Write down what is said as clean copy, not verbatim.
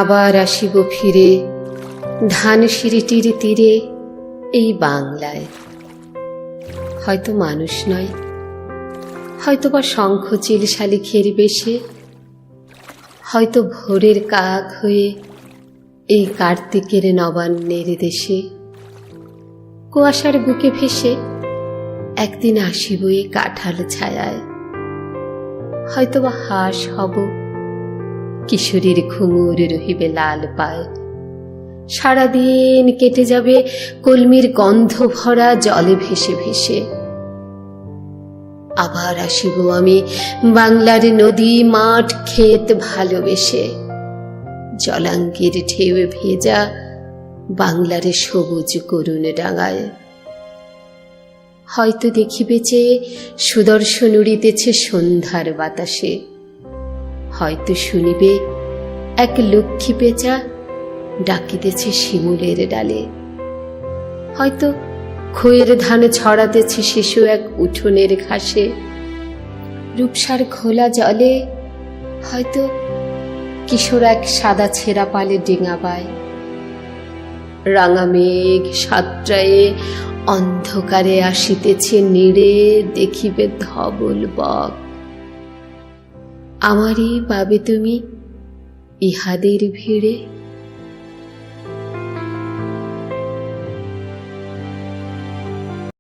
আবার আসিব ফিরে ধানসিঁড়িটির তীরে এই বাংলায়। হয়তো মানুষ নয়, হয়তো বা শঙ্খচিল শালিখের বেশে, হয়তো ভোরের কাক হয়ে এই কার্তিকের নবান্নের দেশে। কুয়াশার বুকে ভেসে একদিন আসিব এই কাঁঠাল ছায়ায়। হয়তো বা হাঁস হব, কিশোরীর ঘুঙুর রহিবে লাল পায়। সারাদিন কেটে যাবে কলমির গন্ধ ভরা জলে ভেসে ভেসে। আবার আসিব আমি বাংলার নদী মাঠ ক্ষেত ভালোবেসে। জলাঙ্গির ঢেউ ভেজা বাংলার সবুজ করুণ ডাঙায়। হয়তো দেখিবে যে সুদর্শন উড়িতেছে সন্ধ্যার বাতাসে। হয়তো শুনিবে এক লক্ষ্মী পেঁচা ডাকিতেছে শিমুলের ডালে। হয়তো খইয়ের ধান ছড়াতেছে শিশু এক উঠোনের ঘাসে। রূপসার খোলা জলে হয়তো কিশোর এক সাদা ছেঁড়া পালে ডিঙাবায়। রাঙা মেঘ সাতটায়ে অন্ধকারে আসিতেছে নেড়ে দেখিবে ধবল বক। আমারই পাবে তুমি ইহাদের ভিড়ে।